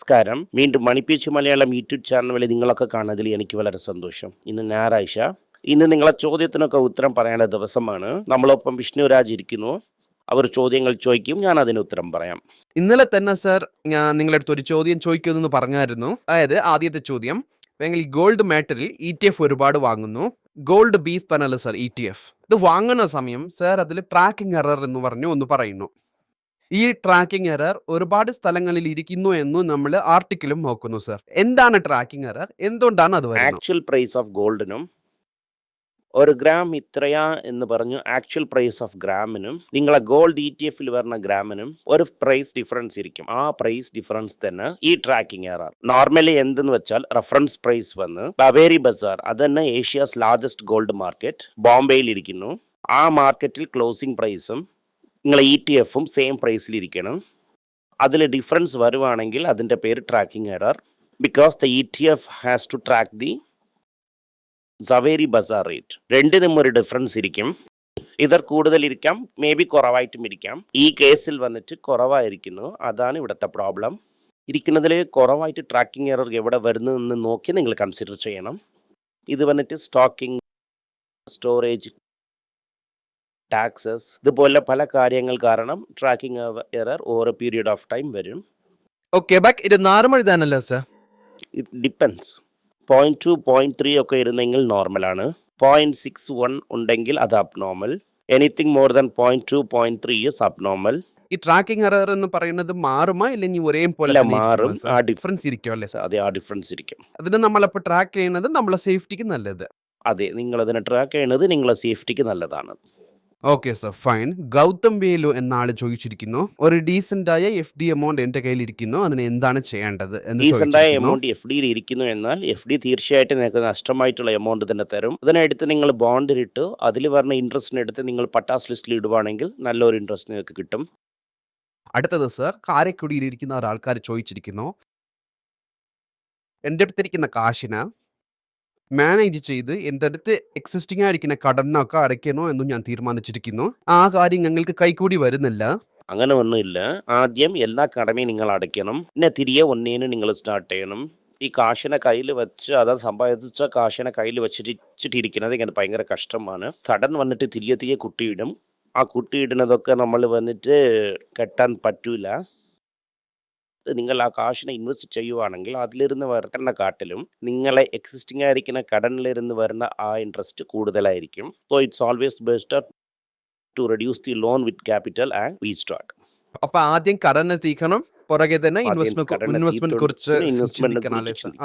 നമസ്കാരം. വീണ്ടും മണിപ്പീച്ച് Malayalam YouTube channel വഴി നിങ്ങളൊക്കെ കാണുന്നതിൽ എനിക്ക് വളരെ സന്തോഷം. ഇന്ന് ഞായറാഴ്ച. ഇന്ന് നിങ്ങളെ ചോദ്യത്തിനൊക്കെ ഉത്തരം പറയേണ്ട ദിവസമാണ്. നമ്മളൊപ്പം വിഷ്ണുരാജ് ഇരിക്കുന്നു. അവർ ചോദ്യങ്ങൾ ചോദിക്കും, ഞാൻ അതിന് ഉത്തരം പറയാം. ഇന്നലെ തന്നെ സർ ഞാൻ നിങ്ങളുടെ അടുത്ത് ഒരു ചോദ്യം ചോദിക്കുമെന്ന് പറഞ്ഞായിരുന്നു. അതായത് ആദ്യത്തെ ചോദ്യം, ഗോൾഡ് മാറ്ററിൽ ETF ഒരുപാട് വാങ്ങുന്നു. ഗോൾഡ് ബീഫ് പറഞ്ഞല്ലോ സർ ETF. ഇത് വാങ്ങുന്ന സമയം സർ അതിൽ ട്രാക്കിംഗ് എറർ എന്ന് പറഞ്ഞു ഒന്ന് പറയുന്നു. ഈ ട്രാക്കിംഗ് എറർ ഒരുപാട് സ്ഥലങ്ങളിൽ ഇരിക്കുന്നു എന്ന് നമ്മൾ ആർട്ടിക്കിളും നോക്കുന്നു സർ. എന്താണ് ട്രാക്കിംഗ് എറർ? എന്തുകൊണ്ടാണ് അത് വരുന്നത്? ആക്ച്വൽ പ്രൈസ് ഓഫ് ഗോൾഡിനും ഒരു ഗ്രാം ഇത്രയാ എന്ന് പറഞ്ഞു ആക്ച്വൽ പ്രൈസ് ഓഫ് ഗ്രാമിനും നിങ്ങളെ ഗോൾഡ് ETF വരുന്ന ഗ്രാമിനും ഒരു പ്രൈസ് ഡിഫറൻസ് ഇരിക്കും. ആ പ്രൈസ് ഡിഫറൻസ് തന്നെ ഈ ട്രാക്കിംഗ് എറർ. നോർമലി എന്തെന്ന് വെച്ചാൽ റെഫറൻസ് പ്രൈസ് വന്ന് ബവേരി ബസാർ, അതന്നെ ഏഷ്യാസ് ലാർജസ്റ്റ് ഗോൾഡ് മാർക്കറ്റ് ബോംബെയിൽ ഇരിക്കുന്നു. ആ മാർക്കറ്റിൽ ക്ലോസിംഗ് പ്രൈസും നിങ്ങളെ ETF സെയിം പ്രൈസിലിരിക്കണം. അതിൽ ഡിഫറൻസ് വരുവാണെങ്കിൽ അതിൻ്റെ പേര് tracking error. Because the ETF has to track the Zaveri Bazaar rate. രണ്ടിനും ഒരു ഡിഫറൻസ് ഇരിക്കും. ഇതർ കൂടുതലിരിക്കാം, മേ ബി കുറവായിട്ടും ഇരിക്കാം. ഈ കേസിൽ വന്നിട്ട് കുറവായിരിക്കുന്നു. അതാണ് ഇവിടുത്തെ പ്രോബ്ലം. ഇരിക്കുന്നതിൽ കുറവായിട്ട് ട്രാക്കിംഗ് എറർ എവിടെ വരുന്നതെന്ന് നോക്കി നിങ്ങൾ കൺസിഡർ ചെയ്യണം. ഇത് വന്നിട്ട് സ്റ്റോക്കിംഗ്, സ്റ്റോറേജ്, ടാക്സസ്, ഇതുപോലെ പല കാര്യങ്ങൾ കാരണം tracking error over A period of time വരും. ഓക്കെ, ഇത് നോർമൽ ഇതാണല്ലോ സർ. It depends. 0.2 0.3 ഒക്കെ ഇരുന്നെങ്കിൽ നോർമലാണ്. 0.61 ഉണ്ടെങ്കിൽ അത് abnormal. Anything more than 0.2 0.3 is abnormal. ഈ ട്രാക്കിംഗ് എറർ എന്ന് പറയുന്നത് മാറുമോ ഇല്ലെങ്കിൽ ഒരേ പോലെ മാറും. ആ ഡിഫറൻസ് ഇരിക്കും അല്ലേ? അതെ, ആ ഡിഫറൻസ് ഇരിക്കും. അതിന് നമ്മളപ്പോൾ ട്രാക്ക് ചെയ്യുന്നത് നമ്മളെ സേഫ്റ്റിക്ക് നല്ലത്. അതെ, നിങ്ങൾ അതിനെ ട്രാക്ക് ചെയ്യുന്നത് നിങ്ങളെ സേഫ്റ്റിക്ക് നല്ലതാണ്. Okay sir, fine. Gautham Velu എന്ന ആള് ചോദിച്ചിരിക്കുന്നു, ഒരു ഡീസന്റ് ആയ FD എമൗണ്ട് എന്റെ കയ്യിൽ ഇരിക്കുന്നു, അതിന് എന്താണ് ചെയ്യേണ്ടത് എന്ന് ഡീസന്റ് ആയ എമൗണ്ട് FDയിൽ ഇരിക്കുന്നു എന്നാൽ FD തീർച്ചയായിട്ടും നിങ്ങൾക്ക് നഷ്ടമായിട്ടുള്ള എമൗണ്ട് തന്നെ തരും. അതിനെടുത്ത് നിങ്ങൾ ബോണ്ടിലിട്ട് അതിൽ വരുന്ന ഇൻട്രസ്റ്റിനെടുത്ത് നിങ്ങൾ പട്ടാസ് ലിസ്റ്റിൽ ഇടുവാണെങ്കിൽ നല്ലൊരു ഇൻട്രസ്റ്റ് നിങ്ങൾക്ക് കിട്ടും. അടുത്തത് സർ, കാരക്കുടിയിൽ ഇരിക്കുന്ന ഒരാൾക്കാർ ചോദിച്ചിരിക്കുന്നു, എൻ്റെ അടുത്തിരിക്കുന്ന കാശിന് മാനേജ് ചെയ്ത് എൻ്റെ അടുത്ത് എക്സിസ്റ്റിംഗ് ആയിരിക്കുന്ന കടനൊക്കെ അടയ്ക്കണോ എന്നും ഞാൻ തീരുമാനിച്ചിരിക്കുന്നു. ആ കാര്യം ഞങ്ങൾക്ക് കൈക്കൂടി വരുന്നില്ല. അങ്ങനെ ഒന്നുമില്ല. ആദ്യം എല്ലാ കടമയും നിങ്ങൾ അടയ്ക്കണം. പിന്നെ തിരികെ ഒന്നേനും നിങ്ങൾ സ്റ്റാർട്ട് ചെയ്യണം. ഈ കാശിനെ കയ്യിൽ വെച്ച് അതാ സമ്പാദിച്ച കാശിനെ കയ്യിൽ വെച്ചിട്ടിരിക്കുന്നത് ഇങ്ങനെ ഭയങ്കര കഷ്ടമാണ്. കടൻ വന്നിട്ട് തിരികെ കുട്ടിയിടും. ആ കുട്ടിയിടുന്നതൊക്കെ നമ്മൾ വന്നിട്ട് കെട്ടാൻ പറ്റൂല. നിങ്ങൾ ആ കാശിനെ ഇൻവെസ്റ്റ് ചെയ്യുവാണെങ്കിൽ അതിലിരുന്ന് വരുന്ന കാട്ടിലും നിങ്ങളെ എക്സിസ്റ്റിംഗ് ആയിരിക്കുന്ന കടനിലിരുന്ന് വരുന്ന ആ ഇൻട്രസ്റ്റ് കൂടുതലായിരിക്കും. So it's always better to reduce the loan with capital and restart. അപ്പൊ ആദ്യം കടനെ തീക്കണം, പുറകെ തന്നെ ഇൻവെസ്റ്റ്മെന്റ് കുറിച്ച്.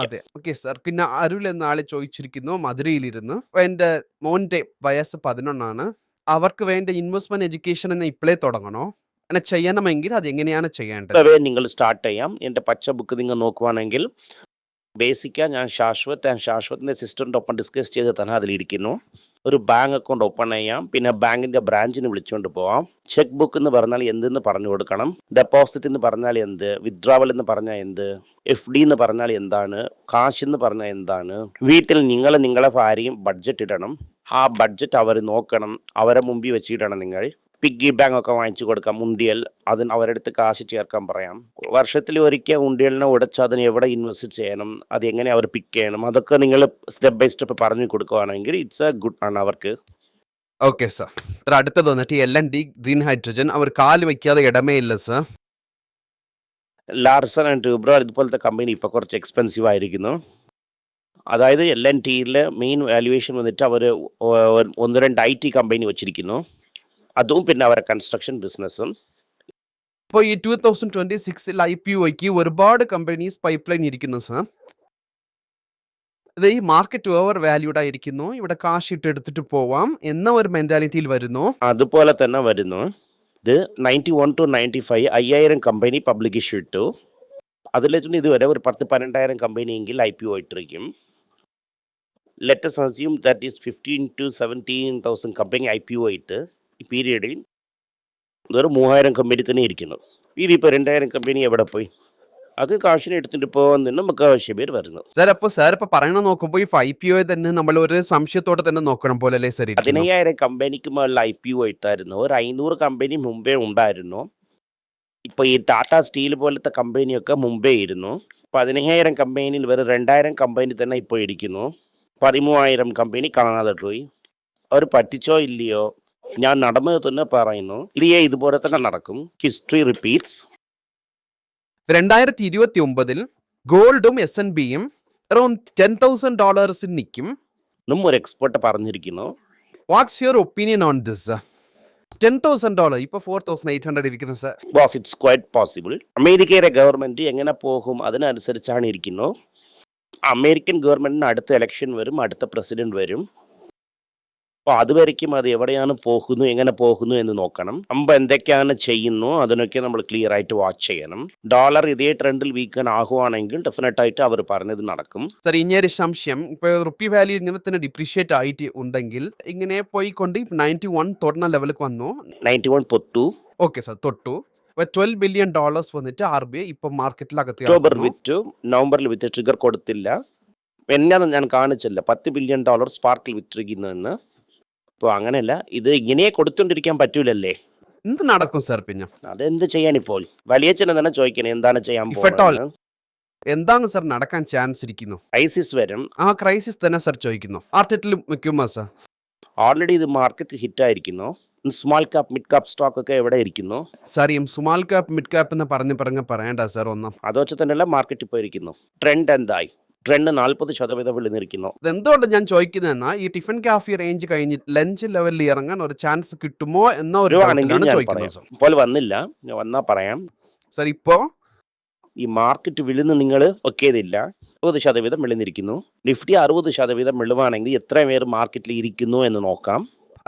അതെ, ഓക്കെ സർ. പിന്നെ അരുൾ എന്ന ആളെ ചോദിച്ചിരിക്കുന്നു, മധുരയിലിരുന്ന്, എന്റെ മോന്റെ വയസ്സ് 11 അവർക്ക് വേണ്ട ഇൻവെസ്റ്റ്മെന്റ് എഡ്യൂക്കേഷൻ എന്നെ ഇപ്പോഴേ തുടങ്ങണോ? അങ്ങനെ ചെയ്യണമെങ്കിൽ അത് എങ്ങനെയാണ് ചെയ്യേണ്ടത്? നിങ്ങൾ സ്റ്റാർട്ട് ചെയ്യാം. എൻ്റെ പച്ച ബുക്ക് നിങ്ങൾ നോക്കുവാണെങ്കിൽ ബേസിക്കാ ഞാൻ ശാശ്വതിൻ്റെ സിസ്റ്ററിൻ്റെ ഒപ്പം ഡിസ്കസ് ചെയ്ത് തന്നെ അതിലിരിക്കുന്നു. ഒരു ബാങ്ക് അക്കൗണ്ട് ഓപ്പൺ ചെയ്യാം. പിന്നെ ബാങ്കിൻ്റെ ബ്രാഞ്ചിന് വിളിച്ചുകൊണ്ട് പോവാം. ചെക്ക് ബുക്ക് എന്ന് പറഞ്ഞാൽ എന്തെന്ന് പറഞ്ഞു കൊടുക്കണം. ഡെപ്പോസിറ്റ് എന്ന് പറഞ്ഞാൽ എന്ത്, വിത്ഡ്രാവൽ എന്ന് പറഞ്ഞാൽ എന്ത്, FD എന്ന് പറഞ്ഞാൽ എന്താണ്, കാശ് എന്ന് പറഞ്ഞാൽ എന്താണ്. വീട്ടിൽ നിങ്ങളെ ഭാര്യയും ബഡ്ജറ്റ് ഇടണം. ആ ബഡ്ജറ്റ് അവർ നോക്കണം. അവരെ മുമ്പിൽ വെച്ചിടണം. നിങ്ങൾ പിഗ്ഗി ബാങ്ക് ഒക്കെ വാങ്ങിച്ചു കൊടുക്കാം. ഉണ്ടിയൽ, അതിന് അവരെടുത്ത് കാശ് ചേർക്കാൻ പറയാം. വർഷത്തിൽ ഒരിക്കൽ ഉണ്ടിയലിനെ ഉടച്ച് അതിന് എവിടെ ഇൻവെസ്റ്റ് ചെയ്യണം, അത് എങ്ങനെ അവർ പിക്ക് ചെയ്യണം, അതൊക്കെ നിങ്ങൾ സ്റ്റെപ്പ് ബൈ സ്റ്റെപ്പ് പറഞ്ഞു കൊടുക്കുകയാണെങ്കിൽ ഇറ്റ്സ് എ ഗുഡ് ആണ് അവർക്ക്. Okay sir. അടുത്തത് വന്നിട്ട് LNT ഗ്രീൻ ഹൈഡ്രജൻ അവർ കാല് വയ്ക്കാതെ ഇടമേ ഇല്ല സർ. ലാർസൺ ആൻഡ് ടൂബ്രോ ഇതുപോലത്തെ കമ്പനി ഇപ്പോൾ കുറച്ച് എക്സ്പെൻസീവ് ആയിരിക്കുന്നു. അതായത് LNTയിൽ മെയിൻ വാല്യുവേഷൻ വന്നിട്ട് അവർ 1-2 IT കമ്പനി വെച്ചിരിക്കുന്നു. അതും പിന്നെ അവരെ കൺസ്ട്രക്ഷൻ ബിസിനസ്സും. ഇപ്പോൾ ഈ 2026 IPOയ്ക്ക് ഒരുപാട് കമ്പനീസ് പൈപ്പ് ലൈൻ ഇരിക്കുന്നു സർ. ഇത് ഈ മാർക്കറ്റ് ഓവർ വാല്യൂഡ് ആയിരിക്കുന്നു, ഇവിടെ കാശ് ഇട്ട് എടുത്തിട്ട് പോവാം എന്ന ഒരു മെന്റാലിറ്റിയിൽ വരുന്നു. അതുപോലെ തന്നെ വരുന്നു. ഇത് 91 to 95 5000 കമ്പനി പബ്ലിക് ഇഷ്യൂ ഇട്ടു. അതിൽ ഇതുവരെ ഒരു 10-12,000 കമ്പനിയെങ്കിൽ IPO ഇട്ടിരിക്കും. Let's assume that is 15 to 17,000 company IPO ഇട്ട് ഈ പീരീഡിൽ ഒരു 3000 കമ്പനി തന്നെ ഇരിക്കുന്നു. ഇതിപ്പോൾ 2000 കമ്പനി എവിടെ പോയി? അത് കാശിനെ എടുത്തിട്ട് പോകാൻ തന്നെ നമുക്ക് ആവശ്യം പേര് വരുന്നു. സാർ ഇപ്പൊ പറയണ നോക്കുമ്പോൾ ഈ IPO തന്നെ നമ്മൾ ഒരു സംശയത്തോടെ തന്നെ നോക്കണം പോലെ അല്ലേ സാർ? 15,000 കമ്പനിക്ക് മുകളിൽ IPO ഇട്ടായിരുന്നു. ഒരു 500 കമ്പനി മുമ്പേ ഉണ്ടായിരുന്നു. ഇപ്പോൾ ഈ ടാറ്റ സ്റ്റീൽ പോലത്തെ കമ്പനിയൊക്കെ മുമ്പേ ഇരുന്നു. 15,000 കമ്പനിയിൽ വെറും 2,000 കമ്പനി തന്നെ ഇപ്പോൾ ഇരിക്കുന്നു. 13,000 കമ്പനി കാണാതെ പോയി. അവർ പറ്റിച്ചോ ഇല്ലയോ, ഞാൻ നടന്നത് തന്നെ പറയുന്നു. ഇതുപോലെ തന്നെ നടക്കും. History repeats. 2029 ഗോൾഡും S&Pയും അറൌണ്ട് $10,000 നിൽക്കും. എന്നും ഒരു എക്സ്പെർട്ട് പറഞ്ഞിരിക്കുന്നു. What's your opinion on this? $10,000 ഇപ്പോൾ 4,800 ഇരിക്കുന്നു sir. Boss, it's quite possible. അമേരിക്കയുടെ ഗവൺമെന്റ് എങ്ങനെ പോകും അതിനനുസരിച്ചാണ് ഇരിക്കുന്നു. അമേരിക്കൻ ഗവൺമെന്റിന് അടുത്ത ഇലക്ഷൻ വരും, അടുത്ത പ്രസിഡന്റ് വരും. അപ്പോൾ അതുവരയ്ക്കും അത് എവിടെയാണ് പോകുന്നു, എങ്ങനെ പോകുന്നു എന്ന് നോക്കണം. നമ്മൾ എന്തൊക്കെയാണ് ചെയ്യുന്നു അതിനൊക്കെ നമ്മൾ ക്ലിയർ ആയിട്ട് വാച്ച് ചെയ്യണം. ഡോളർ ഇതേ ട്രെൻഡിൽ വീക്കൻ ആകുവാണെങ്കിൽ ഡെഫിനറ്റ് ആയിട്ട് അവർ പറഞ്ഞത് നടക്കും. സർ, ഇനിയൊരു സംശയം. ഇപ്പോൾ റുപ്പി വാല്യൂ ഇങ്ങനെ തന്നെ ഡിപ്രീഷിയേറ്റ് ആയിട്ട് ഉണ്ടെങ്കിൽ ഇങ്ങനെ പോയിക്കൊണ്ട് 91 തൊടുന്ന ലെവലിലേക്ക് വന്നു. 91 പൊട്ടു. ഓക്കെ സർ, തൊട്ടു. $12 billion വന്നിട്ട് RBI ഇപ്പോൾ മാർക്കറ്റിലകത്ത് ഒക്ടോബർ വിറ്റു, നവംബറിൽ വിറ്റ് ട്രിഗർ കൊടുത്തില്ല. എന്നാന്ന് ഞാൻ കാണിച്ചില്ല. $10 billion സ്പാർക്കിൽ വിറ്റിരിക്കുന്നതെന്ന്. അപ്പോൾ അങ്ങനെയല്ല, ഇത് ഇങ്ങനെ കൊടുത്തോണ്ടിരിക്കാൻ പറ്റൂലല്ലേ. എന്ത് നടക്കും സർ? പിന്നെ അതെന്ത് ചെയ്യാനിപ്പോൾ? വലിയച്ഛനെ തന്നെ ചോദിക്കണേ എന്താണ് ചെയ്യാൻ If at all. പോകുന്നത്. എന്താണ് സർ നടക്കാൻ ചാൻസ് ഇരിക്കുന്നു? ഐസിസ് വരും. ആ ക്രൈസിസ് തന്നെ സർ ചോദിക്കുന്നു. ആർട്ടിറ്റിൽ നിൽക്കുമോ സർ? ഓൾറെഡി ഇത് മാർക്കറ്റ് ഹിറ്റ് ആയിരിക്കുന്നു. Small cap mid cap stock ഒക്കെ എവിടെ ഇരിക്കുന്നു? സാർ, ഈ സ്മാൾ ക്യാപ്പ് മിഡ് ക്യാപ്പ് എന്ന് പറയണ്ട സർ ഒന്നും. അത് വെച്ച് തന്നെയല്ല മാർക്കറ്റ് ഇപ്പോൾ ഇരിക്കുന്നു. ട്രെൻഡ് എന്തായി? ട്രെൻഡ് 40% വിളിനിരിക്കുന്നു. എന്തുകൊണ്ട് ഞാൻ ചോദിക്കുന്നതെന്നാ, ഈ ടിഫിൻ കാഫി റേഞ്ച് കഴിഞ്ഞിട്ട് ലഞ്ച് ലെവലിൽ ഇറങ്ങാൻ ഒരു ചാൻസ് കിട്ടുമോ എന്ന ഒരു വരുവാണെങ്കിൽ ഡൗട്ടിലാണ് ഞാൻ ചോദിക്കുന്നത് പറയാം. സർ. ഇപ്പോൾ വന്നില്ല, ഞാൻ വന്നാൽ പറയാം. സർ, ഇപ്പോ ഈ മാർക്കറ്റ് വിളുന്ന് നിങ്ങൾ ഒക്കേതില്ല. 60% വിളിനിരിക്കുന്നു. നിഫ്റ്റി 60% വിളുവാണെങ്കിൽ എത്ര പേര് മാർക്കറ്റിൽ ഇരിക്കുന്നു എന്ന് നോക്കാം.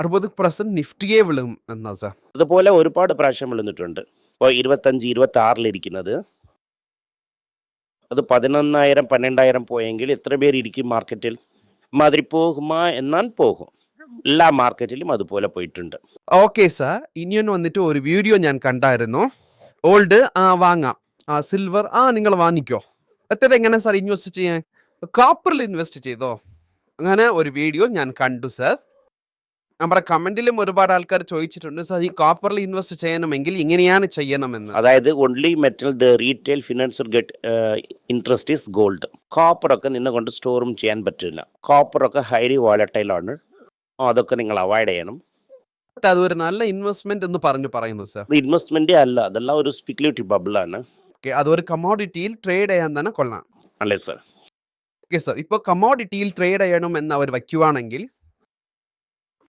60% നിഫ്റ്റിയെ വിളും എന്നാ സർ? അതുപോലെ ഒരുപാട് പ്രാവശ്യം വിളുന്നിട്ടുണ്ട്. ഇപ്പോൾ 25, 26 ഇരിക്കുന്നത്. അത് 11,000, 12,000 പോയെങ്കിൽ എത്ര പേര് ഇരിക്കും മാർക്കറ്റിൽ? മാതിരി പോകുമാ എന്നാൽ പോകും. എല്ലാ മാർക്കറ്റിലും അതുപോലെ പോയിട്ടുണ്ട്. ഓക്കെ സർ, ഇനിയൊന്ന് വന്നിട്ട് ഒരു വീഡിയോ ഞാൻ കണ്ടായിരുന്നു. ഓൾഡ് വാങ്ങാം, സിൽവർ നിങ്ങൾ വാങ്ങിക്കോ. എത്ര എങ്ങനെ സാർ ഇൻവെസ്റ്റ് ചെയ്യാൻ? കോപ്പറിൽ ഇൻവെസ്റ്റ് ചെയ്തോ? അങ്ങനെ ഒരു വീഡിയോ ഞാൻ കണ്ടു സർ. നമ്മുടെ കമന്റിലും ഒരുപാട് ആൾക്കാർ ചോദിച്ചിട്ടുണ്ട്, സാർ ഈ കോപ്പറിൽ ഇൻവെസ്റ്റ് ചെയ്യണമെങ്കിൽ ഇങ്ങനെയാണ് ചെയ്യണമെന്ന്. അതായത് only metal the retail financer get interest is gold. കോപ്പറൊക്കെ നിന്നെ കൊണ്ട് സ്റ്റോറും ചെയ്യാൻ പറ്റില്ല. കോപ്പറൊക്കെ ഹൈലി വോളറ്റൈലാണ്. അതൊക്കെ നിങ്ങൾ അവോയ്ഡ് ചെയ്യണം. അതൊരു നല്ല ഇൻവെസ്റ്റ്മെന്റ് എന്ന് പറയുന്നു സർ. ഇത് ഇൻവെസ്റ്റ്മെന്റേ അല്ല, അതെല്ലാം ഒരു സ്പെക്കുലേറ്റീവ് ബബിളാണ്. ഓക്കെ, അതൊരു കമോഡിറ്റിയിൽ ട്രേഡ് ചെയ്യാൻ തന്നെ കൊള്ളാം അല്ലേ സർ? ഓക്കെ സർ, ഇപ്പോൾ കമോഡിറ്റിയിൽ ട്രേഡ് ചെയ്യണം എന്ന് അവർ വയ്ക്കുവാണെങ്കിൽ,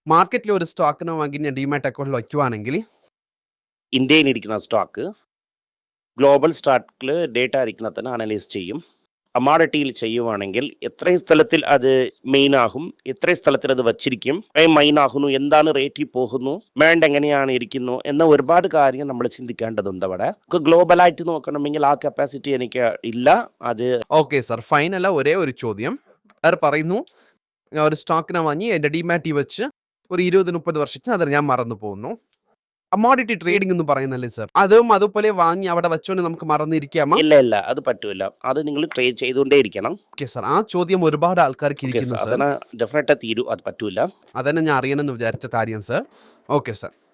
മാർക്കറ്റിൽ ഒരു സ്റ്റോക്കിനെ വാങ്ങി ഞാൻ ഡിമാറ്റ് അക്കൗണ്ടിൽ വയ്ക്കുവാണെങ്കിൽ, ഇന്ത്യയിൽ ഇരിക്കുന്ന സ്റ്റോക്ക് ഗ്ലോബൽ സ്റ്റോക്കിൽ ഡേറ്റ ഇരിക്കുന്ന തന്നെ അനലൈസ് ചെയ്യും. കമോഡിറ്റിയിൽ ചെയ്യുവാണെങ്കിൽ എത്രയും സ്ഥലത്തിൽ അത് മെയിൻ ആകും, എത്രയും സ്ഥലത്തിൽ അത് വച്ചിരിക്കും, മൈൻ ആകുന്നു, എന്താണ് റേറ്റിൽ പോകുന്നു, വേണ്ട എങ്ങനെയാണ് ഇരിക്കുന്നു എന്ന ഒരുപാട് കാര്യം നമ്മൾ ചിന്തിക്കേണ്ടതുണ്ട്. അവിടെ ഗ്ലോബലായിട്ട് നോക്കണമെങ്കിൽ ആ കപ്പാസിറ്റി എനിക്ക് ഇല്ല. അത് ഓക്കെ സർ, ഫൈനല ഒരേ ഒരു ചോദ്യം. അവർ പറയുന്നു, ഞാൻ ഒരു സ്റ്റോക്കിനെ വാങ്ങി എൻ്റെ ഡിമാറ്റി വെച്ച് ഒരു 20-30 വർഷത്തിന് അത് ഞാൻ മറന്നു പോകുന്നു. കമോഡിറ്റി ട്രേഡിംഗ് എന്ന് പറയുന്നല്ലേ സർ? അതും അതുപോലെ വാങ്ങി അവിടെ വെച്ചോണ്ട് നമുക്ക് മറന്നിരിക്കാമോ? ഇല്ല, അത് പറ്റൂല. അത് നിങ്ങൾ ട്രേഡ് ചെയ്തുകൊണ്ടേ ഇരിക്കണം. ഓക്കെ സർ, ആ ചോദ്യം ഒരുപാട് ആൾക്കാർക്ക് ഇരിക്കുന്നു സർ. ഡെഫിനറ്റ് തീരും. അത് പറ്റൂല. അതന്നെ ഞാൻ അറിയണമെന്ന് വിചാരിച്ച കാര്യം സർ. Okay sir.